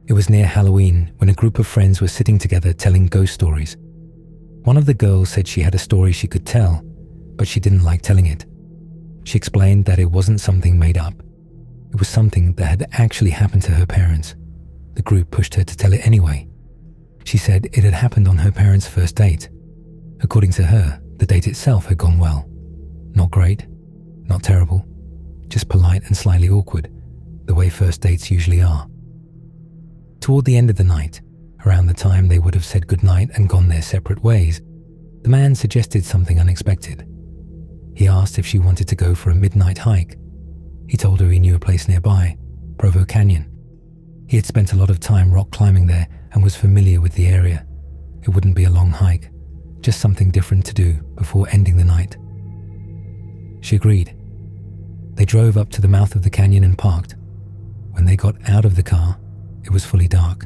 It was near Halloween when a group of friends were sitting together telling ghost stories. One of the girls said she had a story she could tell, but she didn't like telling it. She explained that it wasn't something made up. It was something that had actually happened to her parents. The group pushed her to tell it anyway. She said it had happened on her parents' first date. According to her, the date itself had gone well. Not great, not terrible, just polite and slightly awkward, the way first dates usually are. Toward the end of the night, around the time they would have said goodnight and gone their separate ways, the man suggested something unexpected. He asked if she wanted to go for a midnight hike. He told her he knew a place nearby, Provo Canyon. He had spent a lot of time rock climbing there and was familiar with the area. It wouldn't be a long hike, just something different to do before ending the night. She agreed. They drove up to the mouth of the canyon and parked. When they got out of the car, it was fully dark.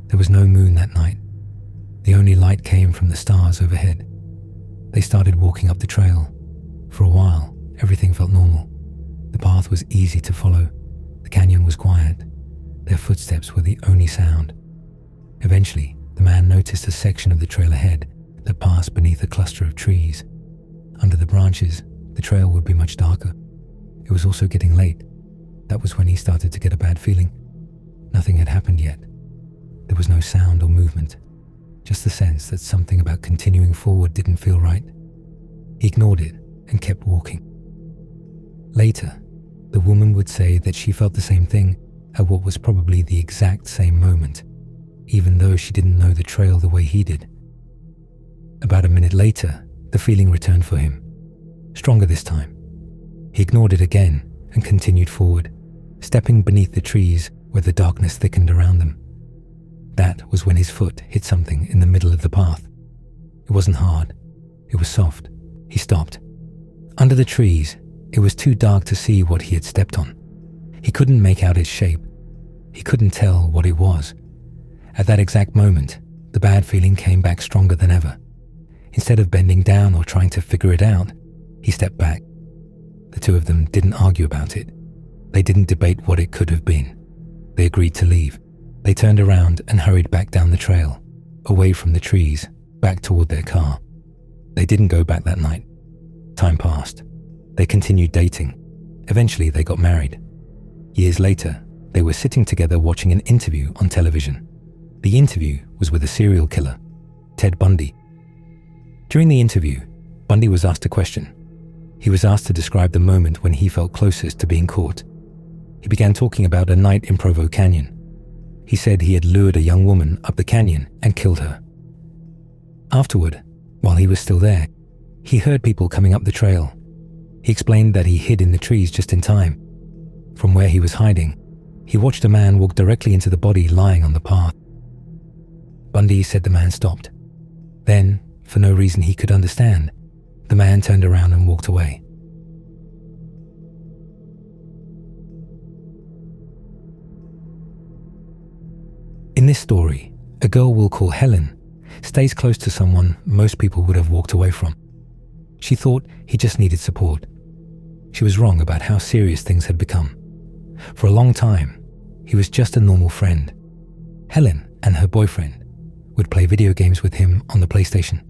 There was no moon that night. The only light came from the stars overhead. They started walking up the trail. For a while, everything felt normal. The path was easy to follow. The canyon was quiet. Their footsteps were the only sound. Eventually, the man noticed a section of the trail ahead that passed beneath a cluster of trees. Under the branches, the trail would be much darker. It was also getting late. That was when he started to get a bad feeling. Nothing had happened yet. There was no sound or movement, just the sense that something about continuing forward didn't feel right. He ignored it and kept walking. Later, the woman would say that she felt the same thing at what was probably the exact same moment, even though she didn't know the trail the way he did. About a minute later, the feeling returned for him, stronger this time. He ignored it again and continued forward, stepping beneath the trees where the darkness thickened around them. That was when his foot hit something in the middle of the path. It wasn't hard. It was soft. He stopped. Under the trees, it was too dark to see what he had stepped on. He couldn't make out its shape. He couldn't tell what it was. At that exact moment, the bad feeling came back stronger than ever. Instead of bending down or trying to figure it out, he stepped back. The two of them didn't argue about it. They didn't debate what it could have been. They agreed to leave. They turned around and hurried back down the trail, away from the trees, back toward their car. They didn't go back that night. Time passed. They continued dating. Eventually, they got married. Years later, they were sitting together watching an interview on television. The interview was with a serial killer, Ted Bundy. During the interview, Bundy was asked a question. He was asked to describe the moment when he felt closest to being caught. He began talking about a night in Provo Canyon. He said he had lured a young woman up the canyon and killed her. Afterward, while he was still there, he heard people coming up the trail. He explained that he hid in the trees just in time. From where he was hiding, he watched a man walk directly into the body lying on the path. Bundy said the man stopped. Then, for no reason he could understand, the man turned around and walked away. In this story, a girl we'll call Helen stays close to someone most people would have walked away from. She thought he just needed support. She was wrong about how serious things had become. For a long time, he was just a normal friend. Helen and her boyfriend would play video games with him on the PlayStation.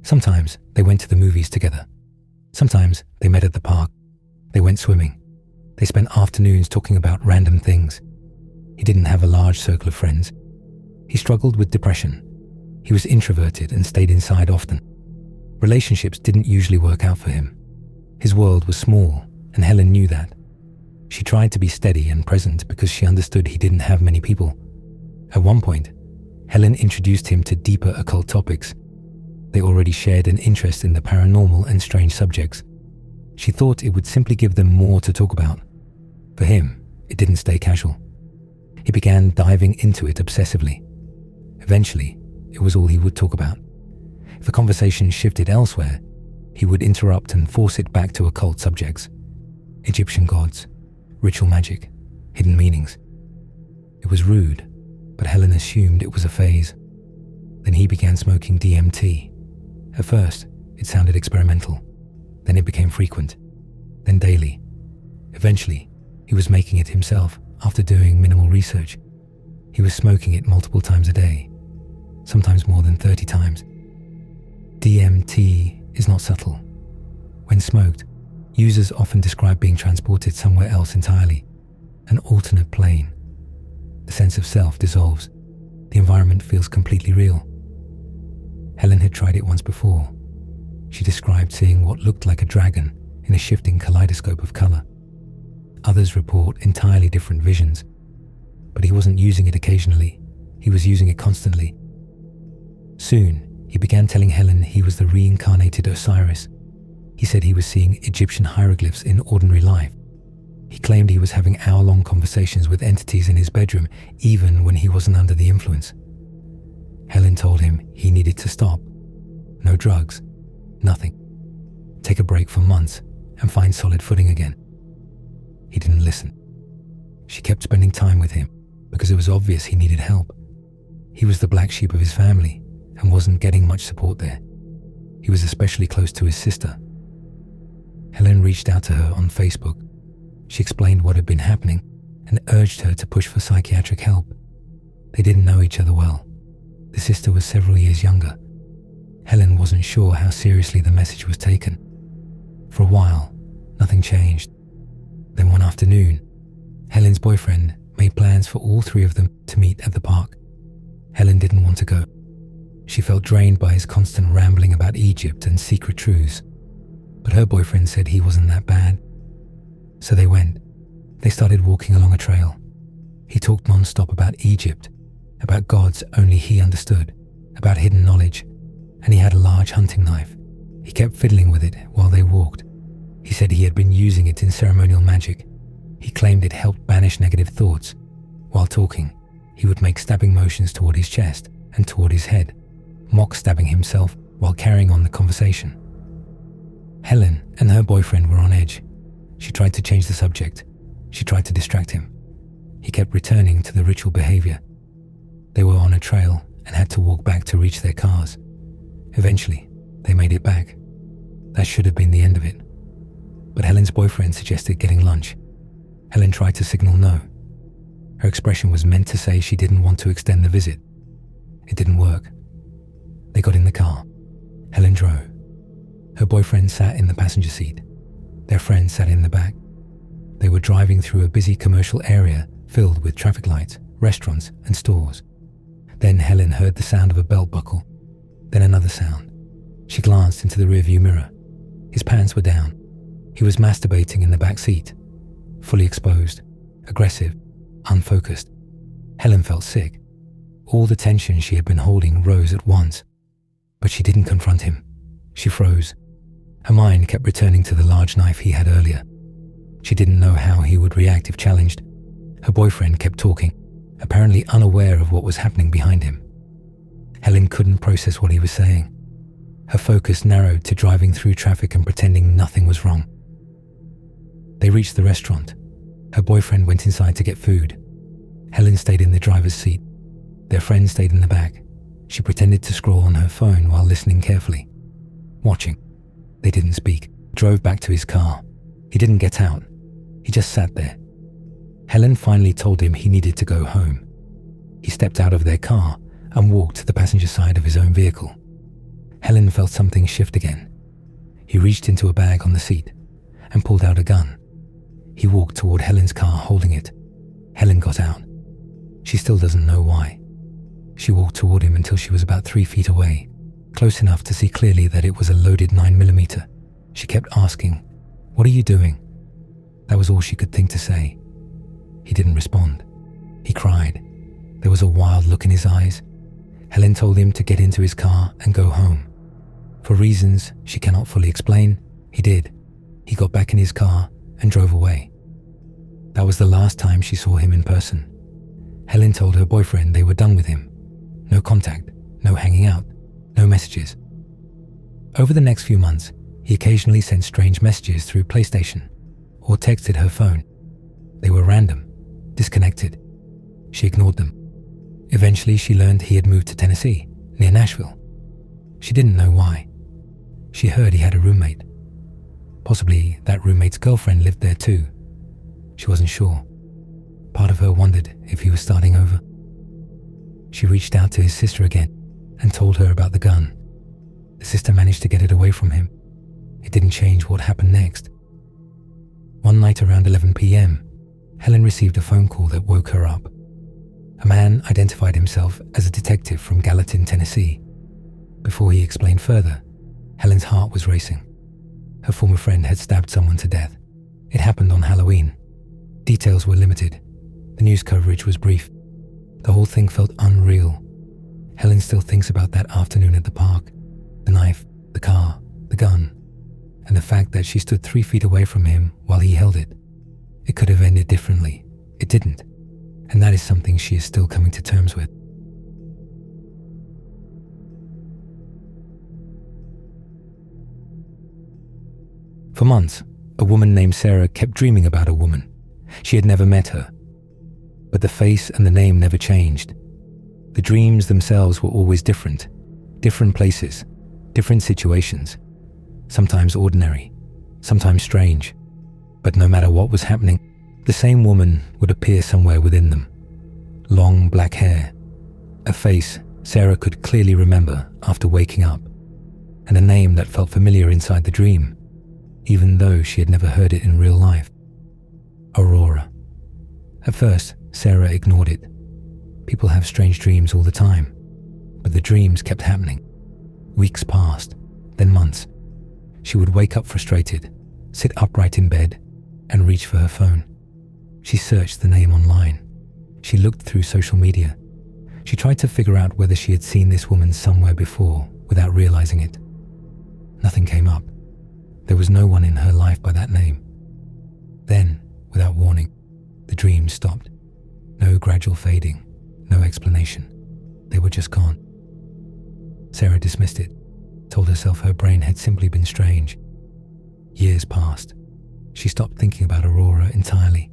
Sometimes they went to the movies together. Sometimes they met at the park. They went swimming. They spent afternoons talking about random things. He didn't have a large circle of friends. He struggled with depression. He was introverted and stayed inside often. Relationships didn't usually work out for him. His world was small, and Helen knew that. She tried to be steady and present because she understood he didn't have many people. At one point, Helen introduced him to deeper occult topics. They already shared an interest in the paranormal and strange subjects. She thought it would simply give them more to talk about. For him, it didn't stay casual. He began diving into it obsessively. Eventually, it was all he would talk about. If the conversation shifted elsewhere, he would interrupt and force it back to occult subjects. Egyptian gods, ritual magic, hidden meanings. It was rude, but Helen assumed it was a phase. Then he began smoking DMT. At first, it sounded experimental. Then it became frequent. Then daily. Eventually, he was making it himself after doing minimal research. He was smoking it multiple times a day, sometimes more than 30 times. DMT is not subtle. When smoked, users often describe being transported somewhere else entirely, an alternate plane. The sense of self dissolves. The environment feels completely real. Helen had tried it once before. She described seeing what looked like a dragon in a shifting kaleidoscope of color. Others report entirely different visions, but he wasn't using it occasionally. He was using it constantly. Soon, he began telling Helen he was the reincarnated Osiris. He said he was seeing Egyptian hieroglyphs in ordinary life. He claimed he was having hour-long conversations with entities in his bedroom, even when he wasn't under the influence. Helen told him he needed to stop. No drugs, nothing. Take a break for months and find solid footing again. He didn't listen. She kept spending time with him because it was obvious he needed help. He was the black sheep of his family and wasn't getting much support there. He was especially close to his sister. Helen reached out to her on Facebook. She explained what had been happening and urged her to push for psychiatric help. They didn't know each other well. The sister was several years younger. Helen wasn't sure how seriously the message was taken. For a while, nothing changed. Then one afternoon, Helen's boyfriend made plans for all three of them to meet at the park. Helen didn't want to go. She felt drained by his constant rambling about Egypt and secret truths. But her boyfriend said he wasn't that bad. So they went. They started walking along a trail. He talked non-stop about Egypt, about gods only he understood, about hidden knowledge, and he had a large hunting knife. He kept fiddling with it while they walked. He said he had been using it in ceremonial magic. He claimed it helped banish negative thoughts. While talking, he would make stabbing motions toward his chest and toward his head, mock stabbing himself while carrying on the conversation. Helen and her boyfriend were on edge. She tried to change the subject. She tried to distract him. He kept returning to the ritual behavior. They were on a trail and had to walk back to reach their cars. Eventually, they made it back. That should have been the end of it. But Helen's boyfriend suggested getting lunch. Helen tried to signal no. Her expression was meant to say she didn't want to extend the visit. It didn't work. They got in the car. Helen drove. Her boyfriend sat in the passenger seat. Their friend sat in the back. They were driving through a busy commercial area filled with traffic lights, restaurants, and stores. Then Helen heard the sound of a belt buckle, then another sound. She glanced into the rearview mirror. His pants were down. He was masturbating in the back seat, fully exposed, aggressive, unfocused. Helen felt sick. All the tension she had been holding rose at once. But she didn't confront him. She froze. Her mind kept returning to the large knife he had earlier. She didn't know how he would react if challenged. Her boyfriend kept talking, apparently unaware of what was happening behind him. Helen couldn't process what he was saying. Her focus narrowed to driving through traffic and pretending nothing was wrong. They reached the restaurant. Her boyfriend went inside to get food. Helen stayed in the driver's seat. Their friend stayed in the back. She pretended to scroll on her phone while listening carefully. Watching. They didn't speak. Drove back to his car. He didn't get out. He just sat there. Helen finally told him he needed to go home. He stepped out of their car and walked to the passenger side of his own vehicle. Helen felt something shift again. He reached into a bag on the seat and pulled out a gun. He walked toward Helen's car holding it. Helen got out. She still doesn't know why. She walked toward him until she was about 3 feet away, close enough to see clearly that it was a loaded 9mm. She kept asking, "What are you doing?" That was all she could think to say. He didn't respond. He cried. There was a wild look in his eyes. Helen told him to get into his car and go home. For reasons she cannot fully explain, he did. He got back in his car and drove away. That was the last time she saw him in person. Helen told her boyfriend they were done with him. No contact, no hanging out, no messages. Over the next few months, he occasionally sent strange messages through PlayStation or texted her phone. They were random, disconnected. She ignored them. Eventually, she learned he had moved to Tennessee, near Nashville. She didn't know why. She heard he had a roommate. Possibly that roommate's girlfriend lived there too. She wasn't sure. Part of her wondered if he was starting over. She reached out to his sister again and told her about the gun. The sister managed to get it away from him. It didn't change what happened next. One night around 11 p.m., Helen received a phone call that woke her up. A man identified himself as a detective from Gallatin, Tennessee. Before he explained further, Helen's heart was racing. Her former friend had stabbed someone to death. It happened on Halloween. Details were limited. The news coverage was brief. The whole thing felt unreal. Helen still thinks about that afternoon at the park. The knife, the car, the gun, and the fact that she stood 3 feet away from him while he held it. It could have ended differently. It didn't. And that is something she is still coming to terms with. For months, a woman named Sarah kept dreaming about a woman. She had never met her. But the face and the name never changed. The dreams themselves were always different. Different places, different situations. Sometimes ordinary, sometimes strange. But no matter what was happening, the same woman would appear somewhere within them. Long black hair, a face Sarah could clearly remember after waking up, and a name that felt familiar inside the dream, even though she had never heard it in real life. Aurora. At first, Sarah ignored it. People have strange dreams all the time, but the dreams kept happening. Weeks passed, then months. She would wake up frustrated, sit upright in bed, and reach for her phone. She searched the name online. She looked through social media. She tried to figure out whether she had seen this woman somewhere before without realizing it. Nothing came up. There was no one in her life by that name. Then, without warning, the dreams stopped. No gradual fading, no explanation. They were just gone. Sarah dismissed it, told herself her brain had simply been strange. Years passed. She stopped thinking about Aurora entirely,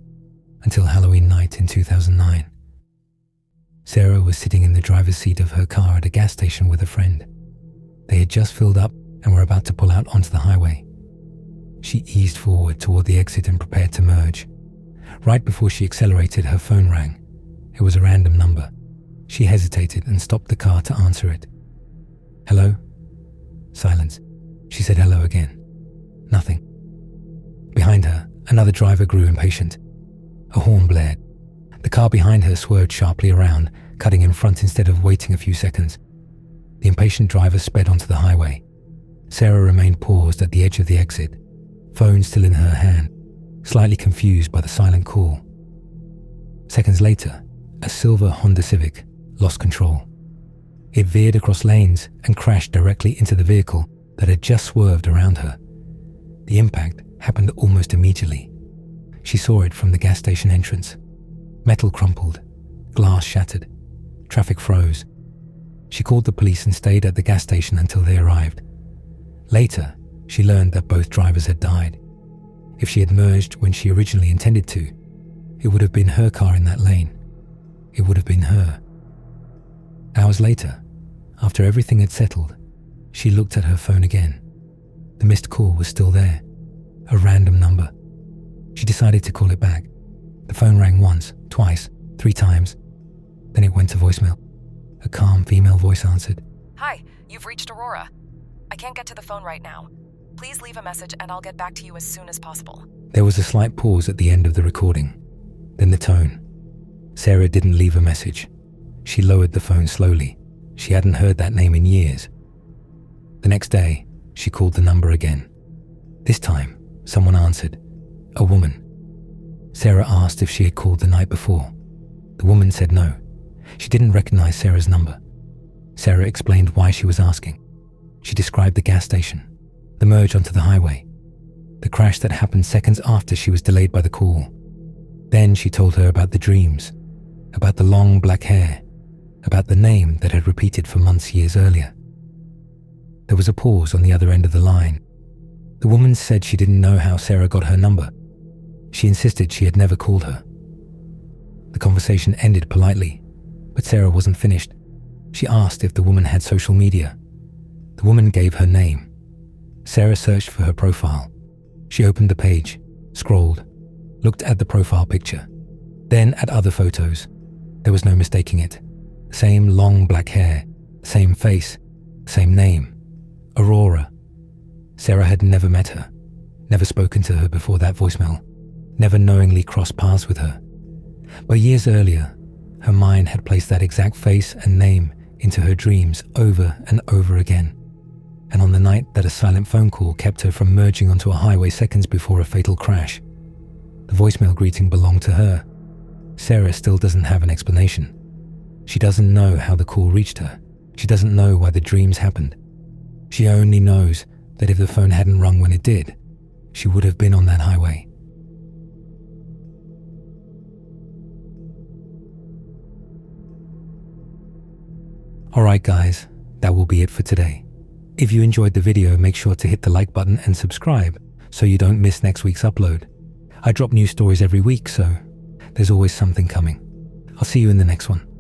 until Halloween night in 2009. Sarah was sitting in the driver's seat of her car at a gas station with a friend. They had just filled up and were about to pull out onto the highway. She eased forward toward the exit and prepared to merge. Right before she accelerated, her phone rang. It was a random number. She hesitated and stopped the car to answer it. "Hello?" Silence. She said hello again. Nothing. Behind her, another driver grew impatient. A horn blared. The car behind her swerved sharply around, cutting in front instead of waiting a few seconds. The impatient driver sped onto the highway. Sarah remained paused at the edge of the exit, phone still in her hand, slightly confused by the silent call. Seconds later, a silver Honda Civic lost control. It veered across lanes and crashed directly into the vehicle that had just swerved around her. The impact happened almost immediately. She saw it from the gas station entrance. Metal crumpled, glass shattered, traffic froze. She called the police and stayed at the gas station until they arrived. Later, she learned that both drivers had died. If she had merged when she originally intended to, it would have been her car in that lane. It would have been her. Hours later, after everything had settled, she looked at her phone again. The missed call was still there, a random number. She decided to call it back. The phone rang once, twice, 3 times. Then it went to voicemail. A calm female voice answered. "Hi, you've reached Aurora. I can't get to the phone right now. Please leave a message and I'll get back to you as soon as possible." There was a slight pause at the end of the recording. Then the tone. Sarah didn't leave a message. She lowered the phone slowly. She hadn't heard that name in years. The next day, she called the number again. This time, someone answered. A woman. Sarah asked if she had called the night before. The woman said no. She didn't recognize Sarah's number. Sarah explained why she was asking. She described the gas station, the merge onto the highway, the crash that happened seconds after she was delayed by the call. Then she told her about the dreams, about the long black hair, about the name that had repeated for months years earlier. There was a pause on the other end of the line. The woman said she didn't know how Sarah got her number. She insisted she had never called her. The conversation ended politely, but Sarah wasn't finished. She asked if the woman had social media. The woman gave her name. Sarah searched for her profile. She opened the page, scrolled, looked at the profile picture, then at other photos. There was no mistaking it. Same long black hair, same face, same name. Aurora. Sarah had never met her, never spoken to her before that voicemail, never knowingly crossed paths with her. But years earlier, her mind had placed that exact face and name into her dreams over and over again. And on the night that a silent phone call kept her from merging onto a highway seconds before a fatal crash, the voicemail greeting belonged to her. Sarah still doesn't have an explanation. She doesn't know how the call reached her. She doesn't know why the dreams happened. She only knows that if the phone hadn't rung when it did, she would have been on that highway. Alright guys, that will be it for today. If you enjoyed the video, make sure to hit the like button and subscribe so you don't miss next week's upload. I drop new stories every week, so there's always something coming. I'll see you in the next one.